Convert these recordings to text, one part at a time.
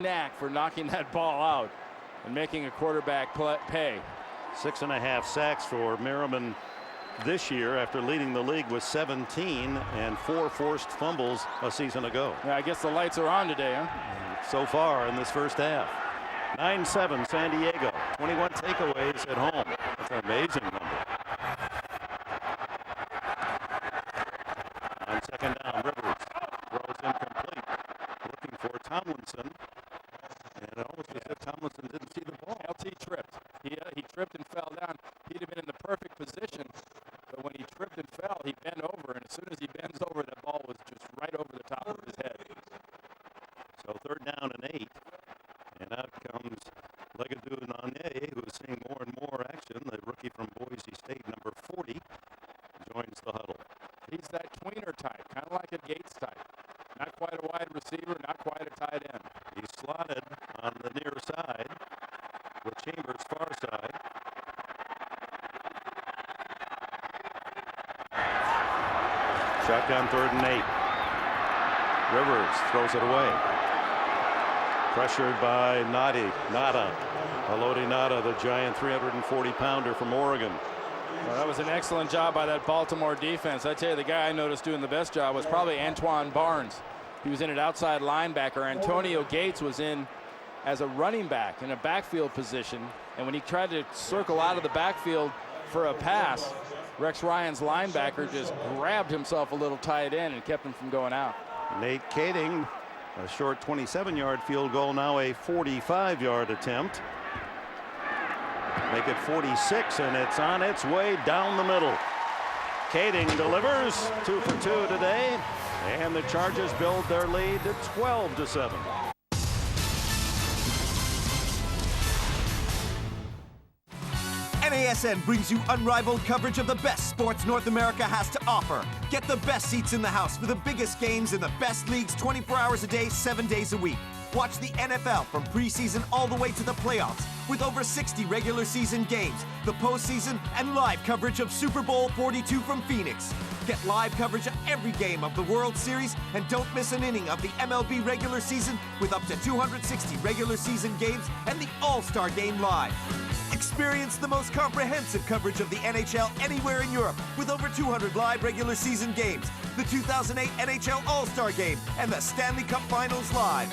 knack for knocking that ball out and making a quarterback pay. 6.5 sacks for Merriman this year after leading the league with 17 and 4 forced fumbles a season ago. Yeah, I guess the lights are on today, huh? So far in this first half. 9-7 San Diego. 21 takeaways at home. That's an amazing number. On second down, Rivers throws incomplete. Looking for Tomlinson. And almost as if Tomlinson didn't see the ball. LT tripped. He tripped and fell down. He'd have been in the perfect position, but when he tripped and fell, he bent over, and as soon as he bends over, that ball was just right over the top of his head. So third down and 8. And out comes Legadou Nane, who is seeing more and more action. The rookie from Boise State, number 40, joins the huddle. He's that tweener type, kind of like a Gates type. Not quite a wide receiver, not quite a tight end. He's slotted on the near side with Chambers far side. Shotgun third and 8. Rivers throws it away. Pressured by Nada. Haloti Nada, the giant 340-pounder from Oregon. Well, that was an excellent job by that Baltimore defense. I tell you, the guy I noticed doing the best job was probably Antoine Barnes. He was in at outside linebacker. Antonio Gates was in as a running back in a backfield position. And when he tried to circle out of the backfield for a pass, Rex Ryan's linebacker just grabbed himself a little tight end and kept him from going out. Nate Kading, a short 27-yard field goal, now a 45-yard attempt. Make it 46, and it's on its way down the middle. Kading delivers 2 for 2 today, and the Chargers build their lead to 12-7. NASN brings you unrivaled coverage of the best sports North America has to offer. Get the best seats in the house for the biggest games in the best leagues 24 hours a day, 7 days a week. Watch the NFL from preseason all the way to the playoffs with over 60 regular season games, the postseason, and live coverage of Super Bowl 42 from Phoenix. Get live coverage of every game of the World Series and don't miss an inning of the MLB regular season with up to 260 regular season games and the All-Star Game live. Experience the most comprehensive coverage of the NHL anywhere in Europe with over 200 live regular season games, the 2008 NHL All-Star Game, and the Stanley Cup Finals live.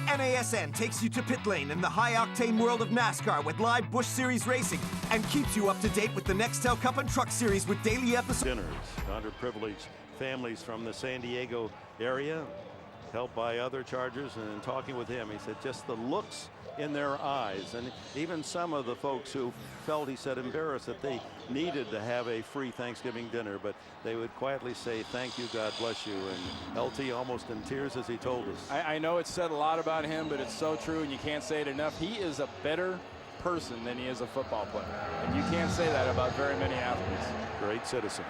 NASN takes you to pit lane in the high-octane world of NASCAR with live Busch Series racing and keeps you up to date with the Nextel Cup and Truck Series with daily episodes. Dinners, underprivileged families from the San Diego area, helped by other Chargers, and talking with him, he said just the looks in their eyes, and even some of the folks who felt, he said, embarrassed that they needed to have a free Thanksgiving dinner, but they would quietly say thank you, God bless you, and LT almost in tears as he told us. I know it's said a lot about him, but it's so true, and you can't say it enough. He is a better person than he is a football player, and you can't say that about very many athletes. Great citizen.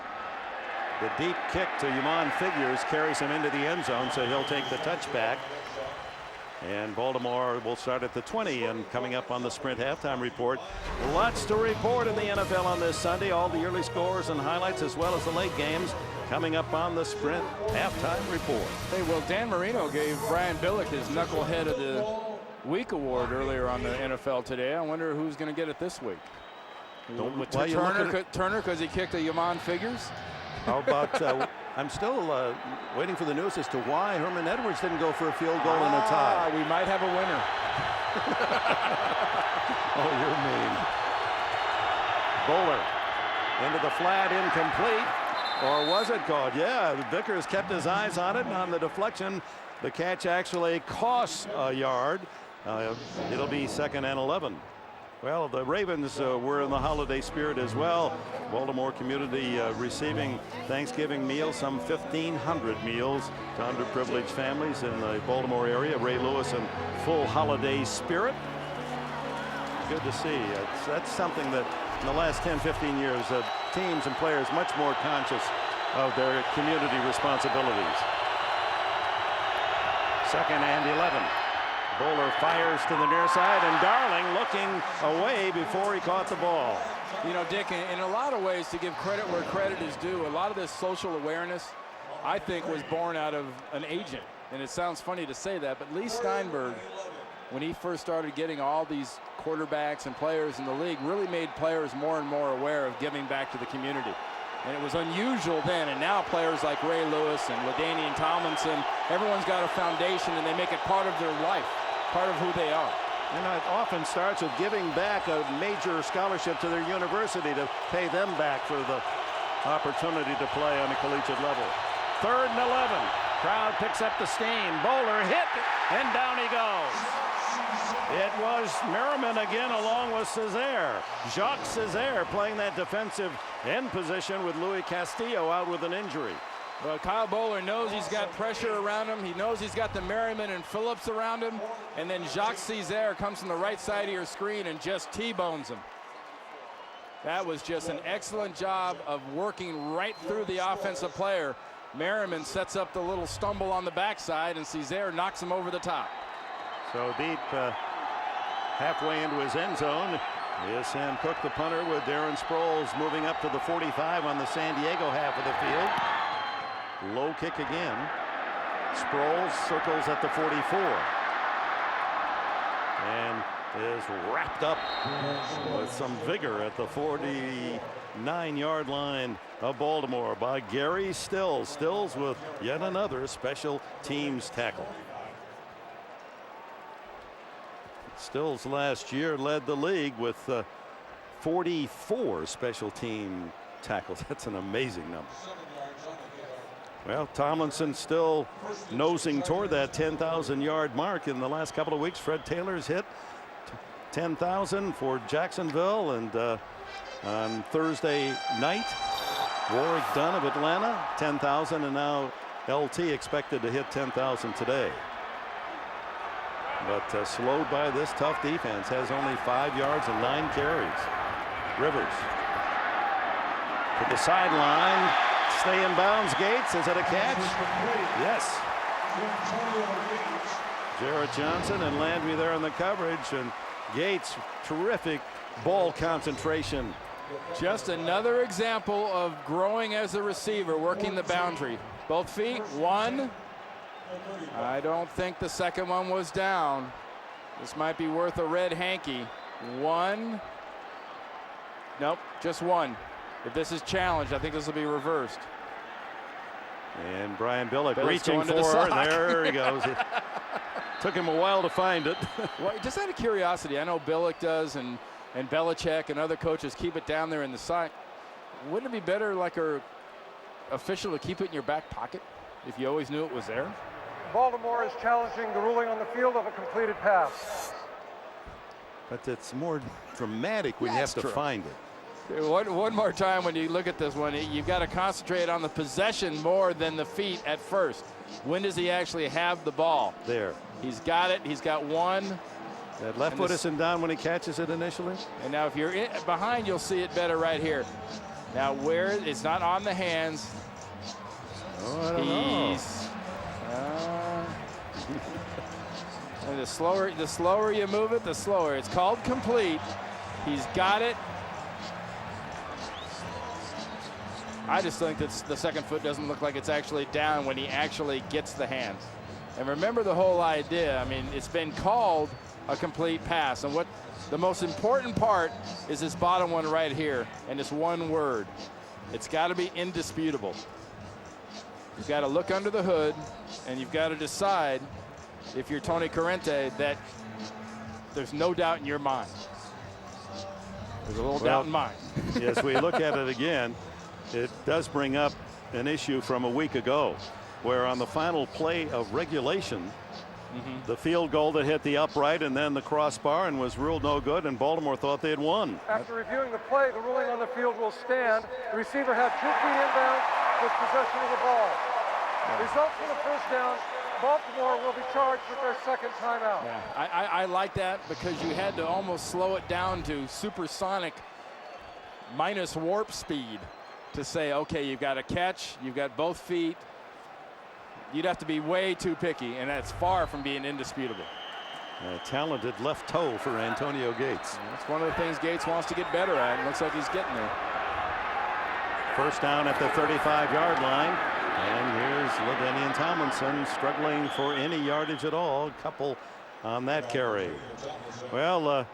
The deep kick to Yamon Figures carries him into the end zone, so he'll take the touchback. And Baltimore will start at the 20, and coming up on the Sprint halftime report, lots to report in the NFL on this Sunday. All the early scores and highlights as well as the late games coming up on the Sprint halftime report. Hey, well, Dan Marino gave Brian Billick his Knucklehead of the Week award earlier on the NFL Today. I wonder who's going to get it this week. Turner, because he kicked a Yamon Figures? How about I'm still waiting for the news as to why Herman Edwards didn't go for a field goal in a tie. We might have a winner. Oh, you're mean. Bowler into the flat, incomplete. Or was it caught? Yeah, Vickers kept his eyes on it, and on the deflection, the catch actually costs a yard. It'll be 2nd and 11. Well, the Ravens were in the holiday spirit as well. Baltimore community receiving Thanksgiving meals, some 1,500 meals to underprivileged families in the Baltimore area. Ray Lewis in full holiday spirit. Good to see. That's something that in the last 10, 15 years, teams and players much more conscious of their community responsibilities. 2nd and 11. Bowler fires to the near side, and Darling looking away before he caught the ball. You know, Dick, in a lot of ways, to give credit where credit is due, a lot of this social awareness, I think, was born out of an agent. And it sounds funny to say that, but Lee Steinberg when he first started getting all these quarterbacks and players in the league, really made players more and more aware of giving back to the community. And it was unusual then, and now players like Ray Lewis and LaDainian Tomlinson, everyone's got a foundation and they make it part of their life, part of who they are. And it often starts with giving back a major scholarship to their university to pay them back for the opportunity to play on a collegiate level. 3rd and 11. Crowd picks up the steam. Bowler hit, and down he goes. It was Merriman again along with Césaire. Jacques Césaire playing that defensive end position with Louis Castillo out with an injury. Well, Kyle Bowler knows he's got pressure around him. He knows he's got the Merriman and Phillips around him. And then Jacques Césaire comes from the right side of your screen and just T-bones him. That was just an excellent job of working right through the offensive player. Merriman sets up the little stumble on the backside, and Césaire knocks him over the top. So deep halfway into his end zone is Sam Cook, the punter, with Darren Sproles moving up to the 45 on the San Diego half of the field. Low kick again. Sproles circles at the 44 and is wrapped up with some vigor at the 49-yard line of Baltimore by Gary Stills. Stills with yet another special teams tackle. Stills last year led the league with 44 special team tackles. That's an amazing number. Well, Tomlinson still nosing toward that 10,000-yard mark in the last couple of weeks. Fred Taylor's hit 10,000 for Jacksonville, and on Thursday night, Warwick Dunn of Atlanta, 10,000, and now LT expected to hit 10,000 today. But slowed by this tough defense, has only 5 yards and 9 carries. Rivers to the sideline. Stay in bounds. Gates. Is it a catch? Yes. Jarrett Johnson and Landry there in the coverage, and Gates, terrific ball concentration. Just another example of growing as a receiver, working the boundary. Both feet, one. I don't think the second one was down. This might be worth a red hanky. One. Nope, just one. If this is challenged, I think this will be reversed. And Brian Billick Billick's reaching for her. There he goes. It took him a while to find it. Well, just out of curiosity, I know Billick does, and Belichick and other coaches keep it down there in the side. Wouldn't it be better, like our official, to keep it in your back pocket if you always knew it was there? Baltimore is challenging the ruling on the field of a completed pass. But it's more dramatic when you have to find it. One more time when you look at this one, you've got to concentrate on the possession more than the feet at first. When does he actually have the ball? There. He's got it. He's got one. That left foot isn't down when he catches it initially. And now if you're behind, you'll see it better right here. Now where it's not on the hands. Oh, I don't know. And the slower you move it, the slower. It's called complete. He's got it. I just think that the second foot doesn't look like it's actually down when he actually gets the hands. And remember the whole idea. I mean, it's been called a complete pass. And what the most important part is this bottom one right here. And it's one word. It's got to be indisputable. You've got to look under the hood, and you've got to decide, if you're Tony Corrente, that there's no doubt in your mind. There's a little doubt in mine. As we look at it again, it does bring up an issue from a week ago, where on the final play of regulation, the field goal that hit the upright and then the crossbar and was ruled no good, and Baltimore thought they had won. After reviewing the play, the ruling on the field will stand. The receiver had 2 feet inbound with possession of the ball. Result for the first down. Baltimore will be charged with their second timeout. Yeah, I like that, because you had to almost slow it down to supersonic minus warp speed to say, okay, you've got a catch, you've got both feet. You'd have to be way too picky, and that's far from being indisputable. A talented left toe for Antonio Gates. That's one of the things Gates wants to get better at, and looks like he's getting there. First down at the 35-yard line. And here's LaDainian Tomlinson struggling for any yardage at all. A couple on that carry. Well,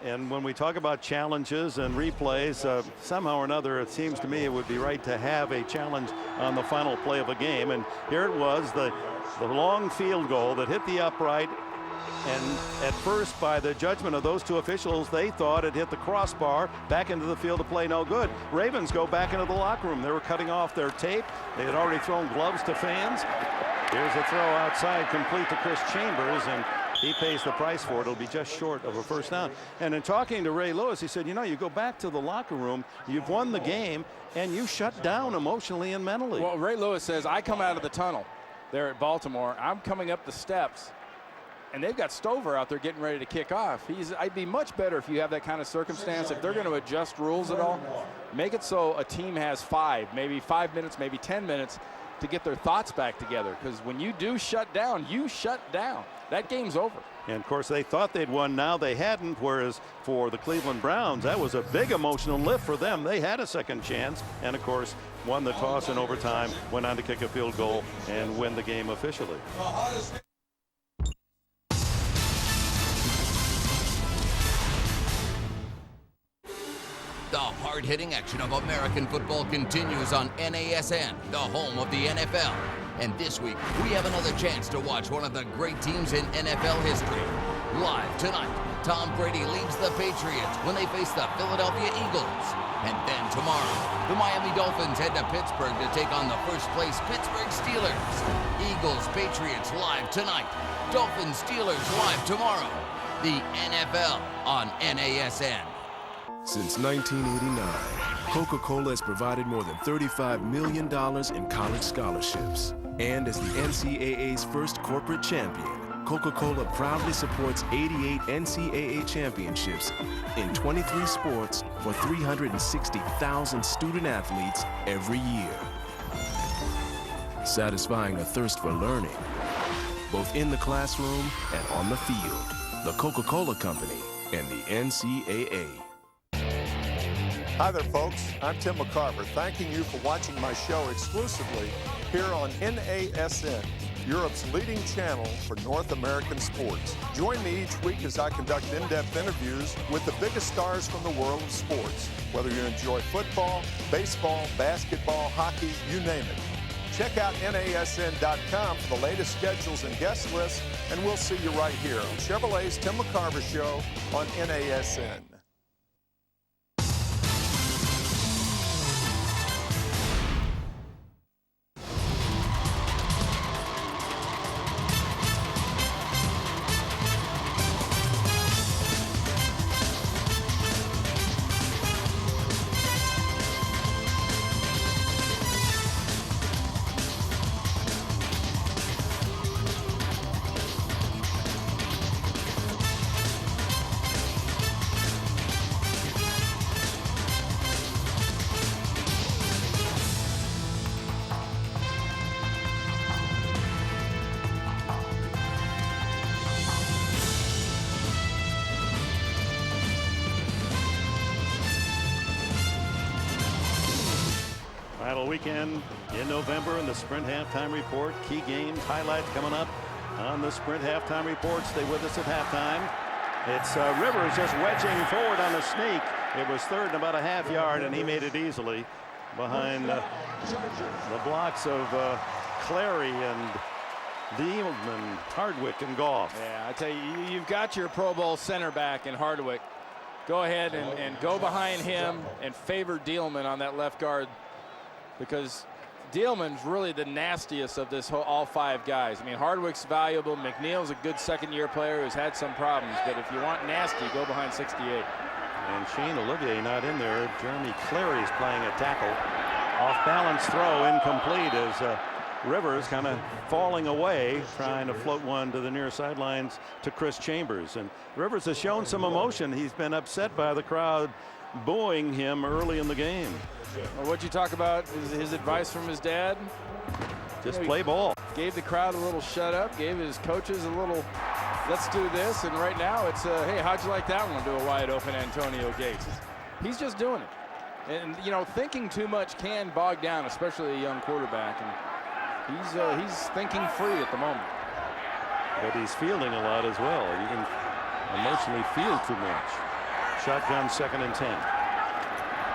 and when we talk about challenges and replays, somehow or another, it seems to me it would be right to have a challenge on the final play of a game. And here it was, the long field goal that hit the upright. And at first, by the judgment of those two officials, they thought it hit the crossbar back into the field of play, no good. Ravens go back into the locker room. They were cutting off their tape. They had already thrown gloves to fans. Here's a throw outside, complete to Chris Chambers, and he pays the price for it. It'll be just short of a first down. And in talking to Ray Lewis, he said, you know, you go back to the locker room, you've won the game, and you shut down emotionally and mentally. Well, Ray Lewis says, I come out of the tunnel there at Baltimore. I'm coming up the steps, and they've got Stover out there getting ready to kick off. I'd be much better if you have that kind of circumstance. If they're going to adjust rules at all, make it so a team has maybe 5 minutes, maybe 10 minutes to get their thoughts back together. Because when you do shut down, you shut down. That game's over. And of course, they thought they'd won. Now they hadn't. Whereas for the Cleveland Browns, that was a big emotional lift for them. They had a second chance, and of course, won the toss in overtime, went on to kick a field goal and win the game officially. The hard-hitting action of American football continues on NASN, the home of the NFL. And this week, we have another chance to watch one of the great teams in NFL history. Live tonight, Tom Brady leads the Patriots when they face the Philadelphia Eagles. And then tomorrow, the Miami Dolphins head to Pittsburgh to take on the first-place Pittsburgh Steelers. Eagles-Patriots live tonight. Dolphins-Steelers live tomorrow. The NFL on NASN. Since 1989, Coca-Cola has provided more than $35 million in college scholarships. And as the NCAA's first corporate champion, Coca-Cola proudly supports 88 NCAA championships in 23 sports for 360,000 student athletes every year. Satisfying a thirst for learning, both in the classroom and on the field. The Coca-Cola Company and the NCAA. Hi there, folks. I'm Tim McCarver, thanking you for watching my show exclusively here on NASN, Europe's leading channel for North American sports. Join me each week as I conduct in-depth interviews with the biggest stars from the world of sports. Whether you enjoy football, baseball, basketball, hockey, you name it. Check out NASN.com for the latest schedules and guest lists, and we'll see you right here on Chevrolet's Tim McCarver Show on NASN. Weekend in November in the Sprint Halftime Report. Key games, highlights coming up on the Sprint Halftime Report. Stay with us at halftime. It's Rivers just wedging forward on a sneak. It was third and about a half yard, and he made it easily behind the blocks of Clary and Dealman, Hardwick, and Goff. Yeah, I tell you, you've got your Pro Bowl center back in Hardwick. Go ahead and go behind him and favor Dealman on that left guard, because Dealman's really the nastiest of this whole, all five guys. I mean, Hardwick's valuable. McNeil's a good second-year player who's had some problems, but if you want nasty, go behind 68. And Shane Olivier not in there. Jeremy Clary's playing a tackle. Off-balance throw, incomplete, as Rivers kind of falling away, trying to float one to the near sidelines to Chris Chambers. And Rivers has shown some emotion. He's been upset by the crowd booing him early in the game. Well, what'd you talk about? His advice from his dad? Just play ball. Gave the crowd a little shut up, gave his coaches a little let's do this, and right now it's hey, how'd you like that one to a wide open Antonio Gates? He's just doing it. And you know, thinking too much can bog down, especially a young quarterback, and he's thinking free at the moment. But he's fielding a lot as well. You can emotionally feel too much. Shotgun, 2nd and 10.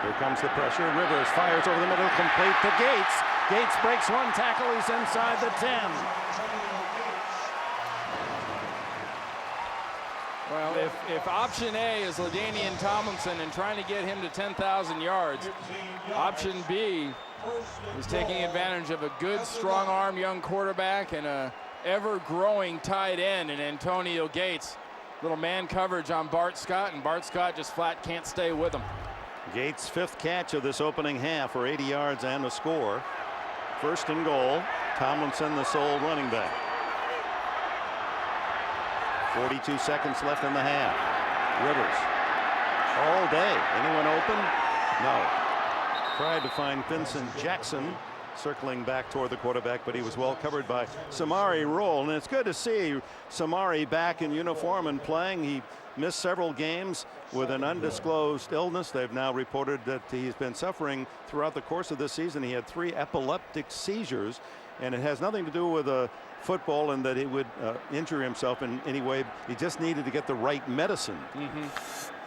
Here comes the pressure. Rivers fires over the middle, complete to Gates. Gates breaks one tackle. He's inside the 10. Well, if option A is LaDainian Tomlinson and trying to get him to 10,000 yards, option B is taking advantage of a good, strong-arm young quarterback and a ever-growing tight end in Antonio Gates. Little man coverage on Bart Scott, and Bart Scott just flat can't stay with him. Gates' 5th catch of this opening half for 80 yards and a score. 1st and goal. Tomlinson, the sole running back. 42 seconds left in the half. Rivers all day. Anyone open? No. Tried to find Vincent Jackson circling back toward the quarterback, but he was well covered by Samari Roll. And it's good to see Samari back in uniform and playing. He missed several games with an undisclosed illness. They've now reported that he's been suffering throughout the course of this season. He had 3 epileptic seizures, and it has nothing to do with football and that he would injure himself in any way. He just needed to get the right medicine.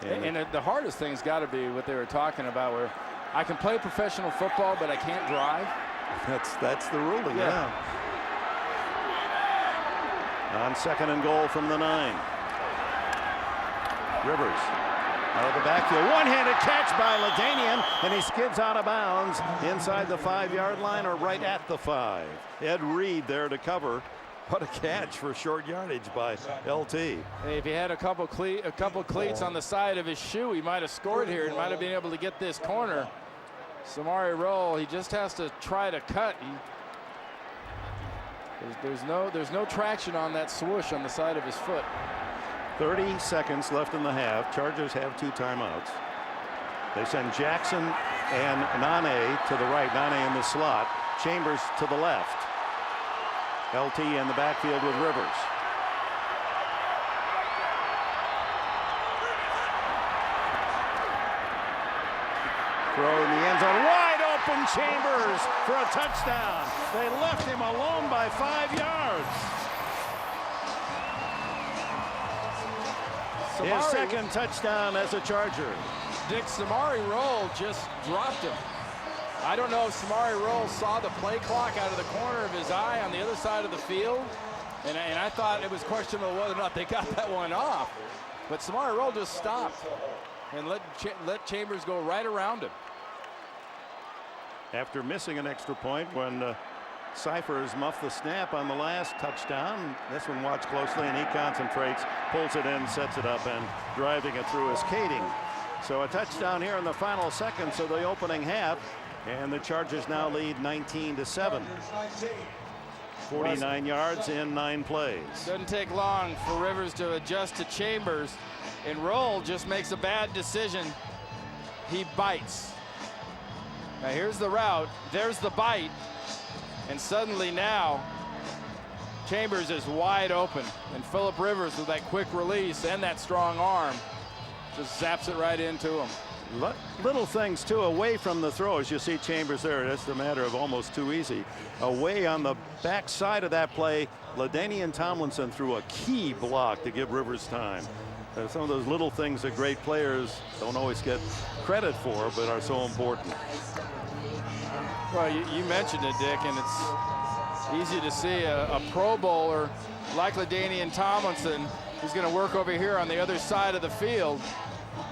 And the hardest thing's got to be what they were talking about, where I can play professional football, but I can't drive. That's the ruling. Yeah. On 2nd and goal from the 9. Rivers out of the backfield. One-handed catch by LaDainian, and he skids out of bounds inside the 5-yard line or right at the 5. Ed Reed there to cover. What a catch for short yardage by LT. Hey, if he had a couple cleats on the side of his shoe, he might have scored here and might have been able to get this corner. Samari Roll, he just has to try to cut. There's no traction on that swoosh on the side of his foot. 30 seconds left in the half. Chargers have 2 timeouts. They send Jackson and Nane to the right. Nane in the slot. Chambers to the left. LT in the backfield with Rivers. Throw in the end zone. Wide open Chambers for a touchdown. They left him alone by 5 yards. His 2nd touchdown as a Charger. Dick, Samari Roll just dropped him. I don't know if Samari Roll saw the play clock out of the corner of his eye on the other side of the field, and I thought it was questionable whether or not they got that one off. But Samari Roll just stopped and let Chambers go right around him. After missing an extra point when Cyphers muffed the snap on the last touchdown. This one watched closely, and he concentrates, pulls it in, sets it up, and driving it through is Kading. So a touchdown here in the final seconds of the opening half, and the Chargers now lead 19-7. 49 yards in 9 plays. Doesn't take long for Rivers to adjust to Chambers, and Roll just makes a bad decision. He bites. Now here's the route, there's the bite, and suddenly now Chambers is wide open, and Phillip Rivers with that quick release and that strong arm just zaps it right into him. Little things too, away from the throw, as you see Chambers there. That's a matter of almost too easy. Away on the back side of that play, LaDainian Tomlinson threw a key block to give Rivers time. Some of those little things that great players don't always get credit for, but are so important. Well, you mentioned it, Dick, and it's easy to see a Pro Bowler like LaDainian Tomlinson who's going to work over here on the other side of the field.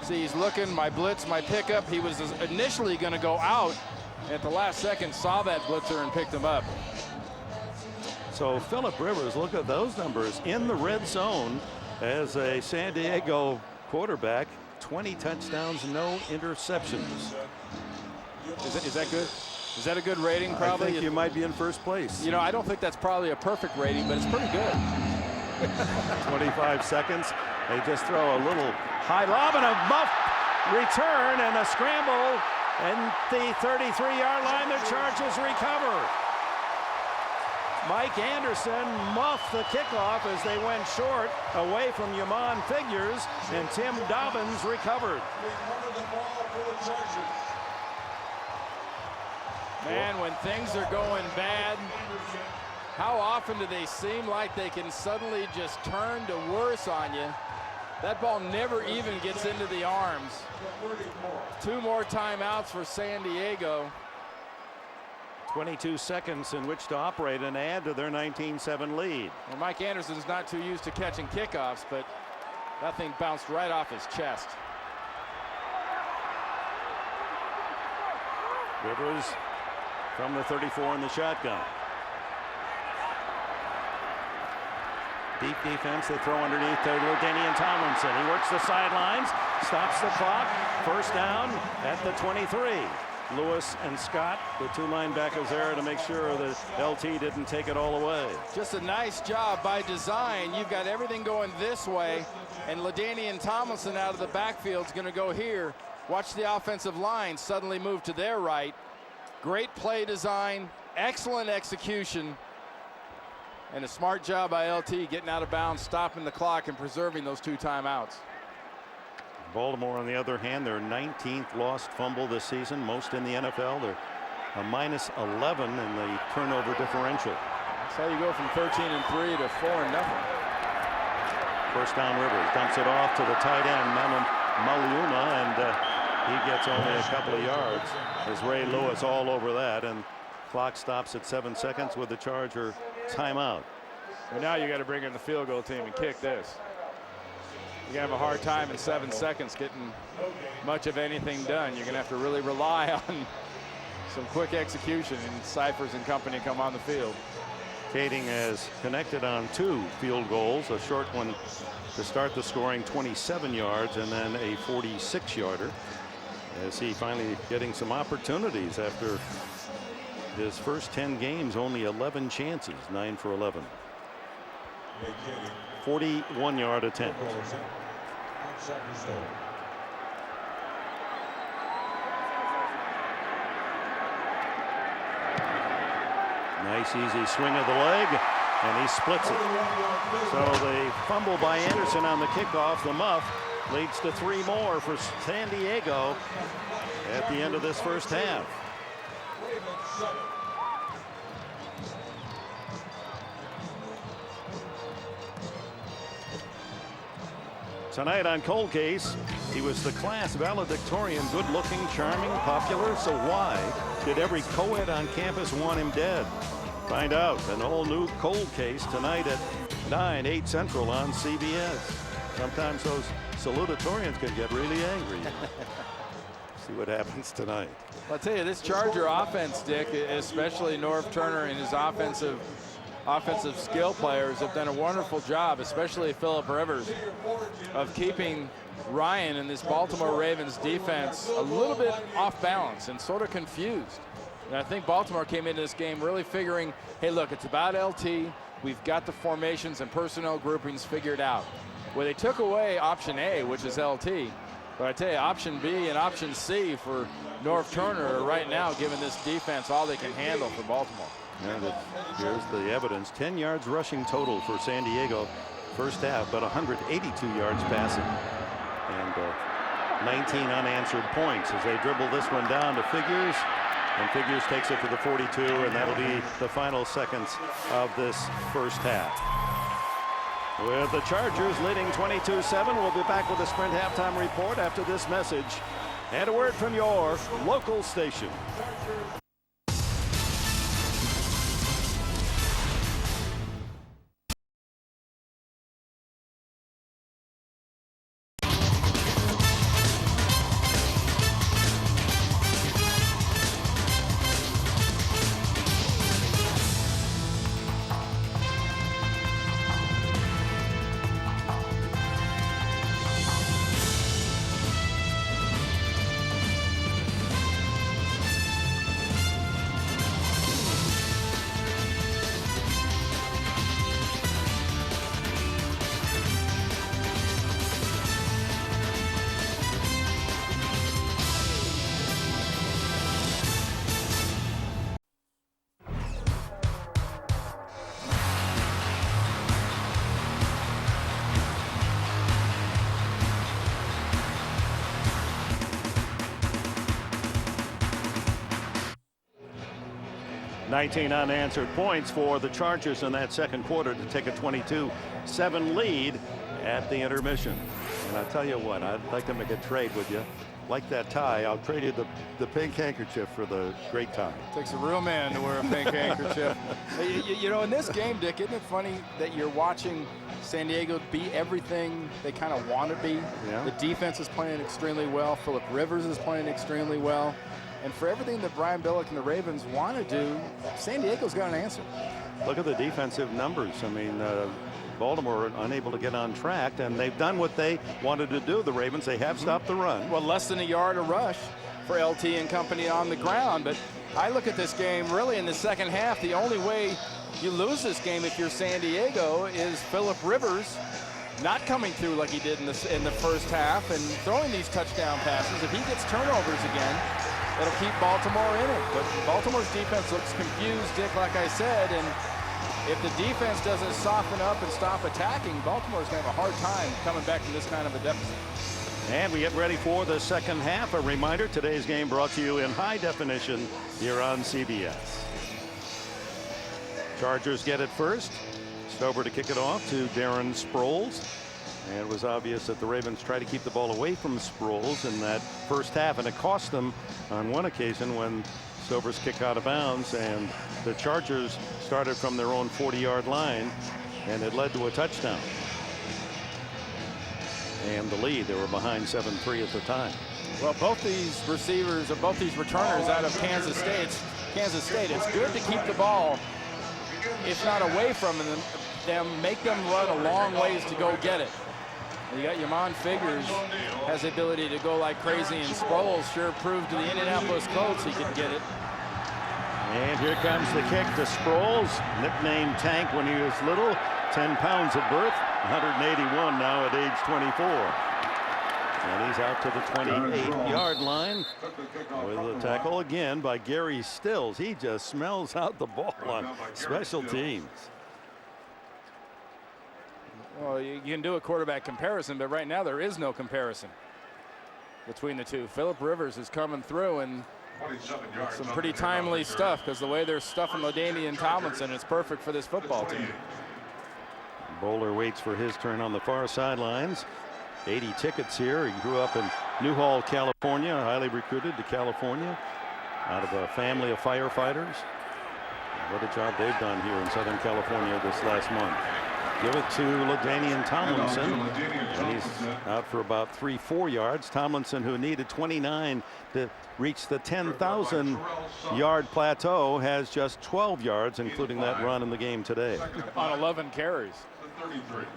See, he's looking, my blitz, my pickup. He was initially going to go out. At the last second, saw that blitzer and picked him up. So Phillip Rivers, look at those numbers in the red zone as a San Diego quarterback. 20 touchdowns, no interceptions. Is that good? Is that a good rating? Probably. I think you might be in first place. You know, I don't think that's probably a perfect rating, but it's pretty good. 25 seconds. They just throw a little high lob and a muff return and a scramble, and the 33-yard line. The Chargers recover. Mike Anderson muffed the kickoff as they went short away from Yaman Figures, and Tim Dobbins recovered. Man, when things are going bad, How often do they seem like they can suddenly just turn to worse on you? That ball never even gets into the arms. 2 more timeouts for San Diego. 22 seconds in which to operate and add to their 19-7 lead. Well, Mike Anderson's not too used to catching kickoffs, but that thing bounced right off his chest. Rivers from the 34 in the shotgun. Deep defense, they throw underneath to Ladainian Tomlinson. He works the sidelines, stops the clock. First down at the 23. Lewis and Scott, the 2 linebackers there to make sure that LT didn't take it all away. Just a nice job by design. You've got everything going this way, and Ladainian Tomlinson out of the backfield is going to go here. Watch the offensive line suddenly move to their right. Great play design, excellent execution, and a smart job by LT getting out of bounds, stopping the clock, and preserving those 2 timeouts. Baltimore, on the other hand, their 19th lost fumble this season, most in the NFL. They're a minus 11 in the turnover differential. That's how you go from 13-3 to 4-0. First down, Rivers dumps it off to the tight end, Maliuma, and he gets only a couple of yards as Ray Lewis all over that, and clock stops at 7 seconds with the Charger timeout. Well, now you got to bring in the field goal team and kick this. You're going to have a hard time in 7 seconds getting much of anything done. You're going to have to really rely on some quick execution, and Cyphers and company come on the field. Kading has connected on 2 field goals, a short one to start the scoring, 27 yards, and then a 46-yarder, as he finally getting some opportunities after his first 10 games, only 11 chances, 9 for 11. 41-yard attempt. Nice easy swing of the leg, and he splits it. So the fumble by Anderson on the kickoff, the muff, leads to 3 more for San Diego at the end of this first half. Tonight on Cold Case, he was the class valedictorian, good-looking, charming, popular. So why did every co-ed on campus want him dead? Find out an all-new Cold Case tonight at 9, 8 Central on CBS. Sometimes those salutatorians can get really angry. See what happens tonight. I'll tell you, this Charger offense, Dick, especially Norv Turner and his offensive skill players, have done a wonderful job, especially Phillip Rivers, of keeping Ryan and this Baltimore Ravens defense a little bit off balance and sort of confused. And I think Baltimore came into this game really figuring, hey, look, it's about LT. We've got the formations and personnel groupings figured out. Well, they took away option A, which is LT. But I tell you, option B and option C for Norv Turner are right now giving this defense all they can handle for Baltimore. And here's the evidence. 10 yards rushing total for San Diego first half, but 182 yards passing. And 19 unanswered points as they dribble this one down to Figures. And Figures takes it to the 42, and that'll be the final seconds of this first half. With the Chargers leading 22-7, we'll be back with a Sprint halftime report after this message and a word from your local station. 19 unanswered points for the Chargers in that second quarter to take a 22-7 lead at the intermission. And I'll tell you what, I'd like to make a trade with you. Like that tie, I'll trade you the pink handkerchief for the great tie. Takes a real man to wear a pink handkerchief. You know, in this game, Dick, isn't it funny that you're watching San Diego be everything they kind of want to be? Yeah. The defense is playing extremely well. Phillip Rivers is playing extremely well. And for everything that Brian Billick and the Ravens want to do, San Diego's got an answer. Look at the defensive numbers. I mean, Baltimore unable to get on track, and they've done what they wanted to do. The Ravens, they have stopped the run. Well, less than a yard a rush for LT and company on the ground. But I look at this game really in the second half. The only way you lose this game if you're San Diego is Phillip Rivers not coming through like he did in the first half and throwing these touchdown passes. If he gets turnovers again, it'll keep Baltimore in it. But Baltimore's defense looks confused, Dick, like I said, and if the defense doesn't soften up and stop attacking, Baltimore's going to have a hard time coming back from this kind of a deficit. And we get ready for the second half. A reminder, today's game brought to you in high definition here on CBS. Chargers get it first. Stover to kick it off to Darren Sproles. And it was obvious that the Ravens tried to keep the ball away from Sproles in that first half, and it cost them on one occasion when Stover's kick out of bounds, and the Chargers started from their own 40-yard line, and it led to a touchdown. And the lead, they were behind 7-3 at the time. Well, both these receivers, or both these returners out of Kansas State, it's good to keep the ball, if not away from them, make them run a long ways to go get it. You got Yamon Figures has the ability to go like crazy, and Sproles sure proved to the Indianapolis Colts he could get it. And here comes the kick to Sproles, nicknamed Tank when he was little, 10 pounds at birth, 181 now at age 24. And he's out to the 28-yard line with a tackle again by Gary Stills. He just smells out the ball on special teams. Well, you can do a quarterback comparison, but right now there is no comparison between the two. Phillip Rivers is coming through, and some pretty timely stuff, because the way they're stuffing LaDainian Tomlinson, it's perfect for this football team. Bowler waits for his turn on the far sidelines. 80 tickets here. He grew up in Newhall, California, highly recruited to California out of a family of firefighters. What a job they've done here in Southern California this last month. Give it to LaDainian Tomlinson, and he's out for about 3-4 yards. Tomlinson, who needed 29 to reach the 10,000-yard plateau, has just 12 yards, including that run in the game today. On 11 carries.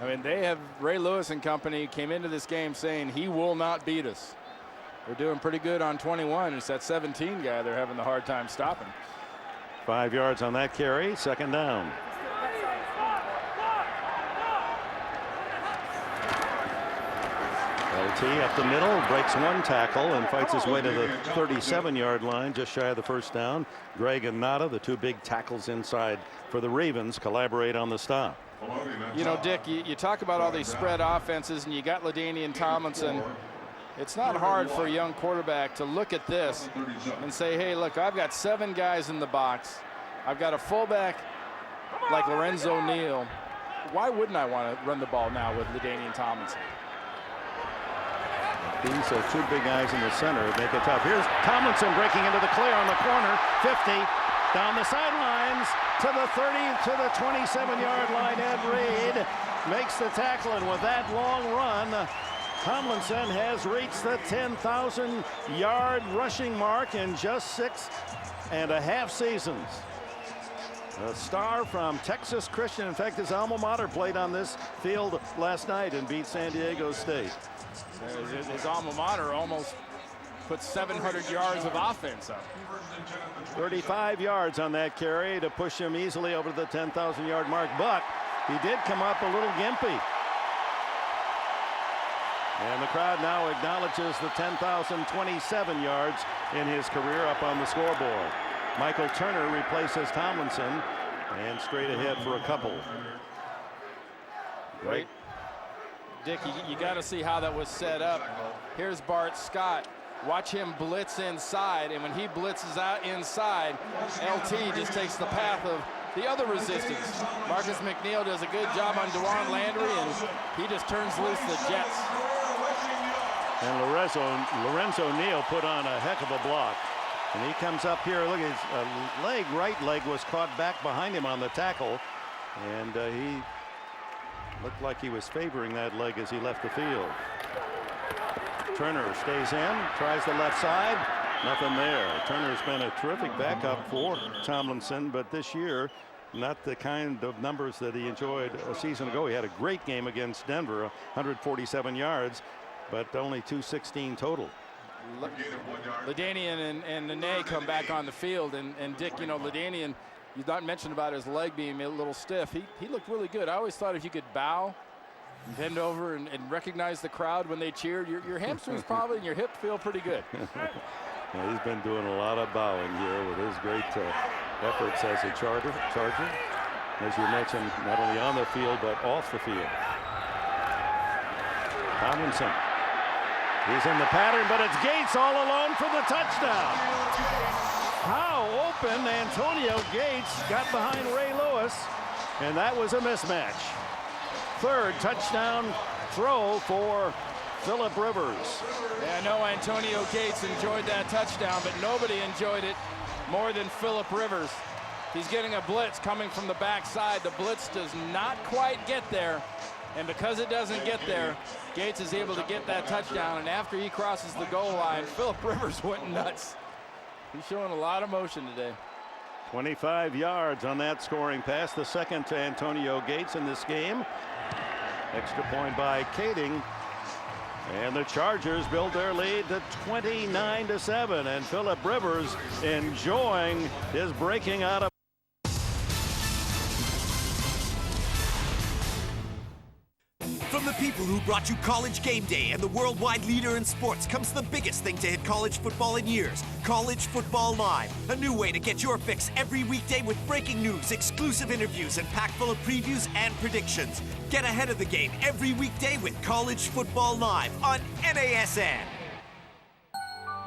I mean, they have Ray Lewis and company came into this game saying he will not beat us. They're doing pretty good on 21. It's that 17 guy they're having the hard time stopping. 5 yards on that carry, second down. LT up the middle, breaks one tackle and fights his way to the 37-yard line, just shy of the first down. Greg and Nada, the two big tackles inside for the Ravens, collaborate on the stop. You know, Dick, you talk about all these spread offenses, and you got LaDainian Tomlinson. It's not hard for a young quarterback to look at this and say, hey, look, I've got 7 guys in the box. I've got a fullback like Lorenzo Neal. Why wouldn't I want to run the ball now with LaDainian Tomlinson? These are two big guys in the center, make it tough. Here's Tomlinson breaking into the clear on the corner, 50, down the sidelines to the 30, to the 27-yard line. Ed Reed makes the tackle, and with that long run, Tomlinson has reached the 10,000-yard rushing mark in just 6.5 seasons. A star from Texas Christian. In fact, his alma mater played on this field last night and beat San Diego State. His alma mater almost put 700 yards of offense up. 35 yards on that carry to push him easily over the 10,000-yard mark, but he did come up a little gimpy. And the crowd now acknowledges the 10,027 yards in his career up on the scoreboard. Michael Turner replaces Tomlinson, and straight ahead for a couple. Great. Dick, you got to see how that was set up. Here's Bart Scott watch him blitz inside, and when he blitzes out inside, LT just takes the path of the other resistance. Marcus McNeil does a good job on Dewan Landry, and he just turns loose the Jets. And Lorenzo Neal put on a heck of a block. And he comes up here. Look, his right leg was caught back behind him on the tackle. And he looked like he was favoring that leg as he left the field. Turner stays in, tries the left side. Nothing there. Turner's been a terrific backup for Tomlinson, but this year, not the kind of numbers that he enjoyed a season ago. He had a great game against Denver, 147 yards, but only 216 total. LaDainian and Nene come back on the field, and Dick, you know, LaDainian, you not mentioned about his leg being a little stiff. He looked really good. I always thought if you could bow, bend over, and recognize the crowd when they cheered, your hamstrings probably and your hip feel pretty good. Yeah, he's been doing a lot of bowing here with his great efforts as a Charger. As you mentioned, not only on the field, but off the field. Tomlinson. He's in the pattern, but it's Gates all alone for the touchdown. How open Antonio Gates got behind Ray Lewis, and that was a mismatch. Third touchdown throw for Phillip Rivers. Yeah, I know Antonio Gates enjoyed that touchdown, but nobody enjoyed it more than Phillip Rivers. He's getting a blitz coming from the backside. The blitz does not quite get there, and because it doesn't get there, Gates is able to get that touchdown, and after he crosses the goal line, Phillip Rivers went nuts. He's showing a lot of motion today. 25 yards on that scoring pass, the second to Antonio Gates in this game. Extra point by Kading. And the Chargers build their lead to 29-7, and Phillip Rivers enjoying his breaking out of. From the people who brought you College Game Day and the worldwide leader in sports comes the biggest thing to hit college football in years, College Football Live. A new way to get your fix every weekday with breaking news, exclusive interviews, and packed full of previews and predictions. Get ahead of the game every weekday with College Football Live on NASN.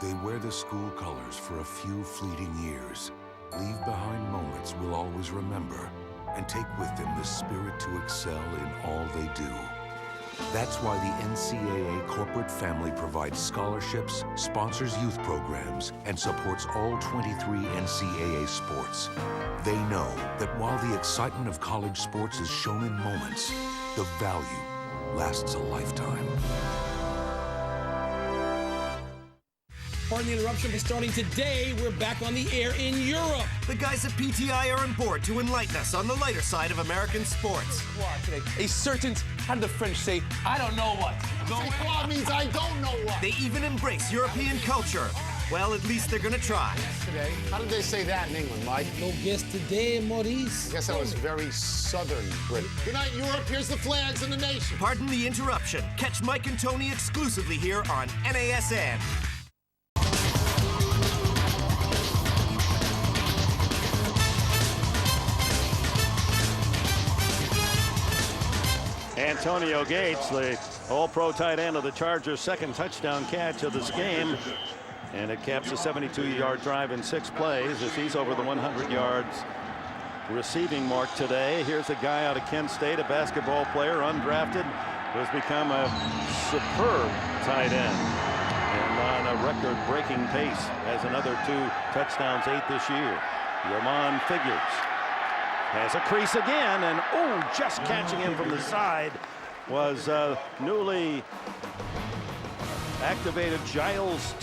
They wear the school colors for a few fleeting years, leave behind moments we'll always remember, and take with them the spirit to excel in all they do. That's why the NCAA corporate family provides scholarships, sponsors youth programs, and supports all 23 NCAA sports. They know that while the excitement of college sports is shown in moments, the value lasts a lifetime. Pardon the interruption, but starting today, we're back on the air in Europe. The guys at PTI are on board to enlighten us on the lighter side of American sports. A certain, how did the French say, I don't know what? What means I don't know what. They even embrace European culture. Well, at least they're gonna try. Today? How did they say that in England, Mike? No guess today, Maurice. I guess I was very southern Brit. Good night, Europe. Here's the flags and the nation. Pardon the interruption. Catch Mike and Tony exclusively here on NASN. Antonio Gates, the all-pro tight end of the Chargers' second touchdown catch of this game. And it caps a 72-yard drive in 6 plays as he's over the 100 yards receiving mark today. Here's a guy out of Kent State, a basketball player, undrafted, who has become a superb tight end. And on a record-breaking pace, has another 2 touchdowns, 8 this year. Ramon Figures has a crease again, and just catching him from the side was newly activated Giles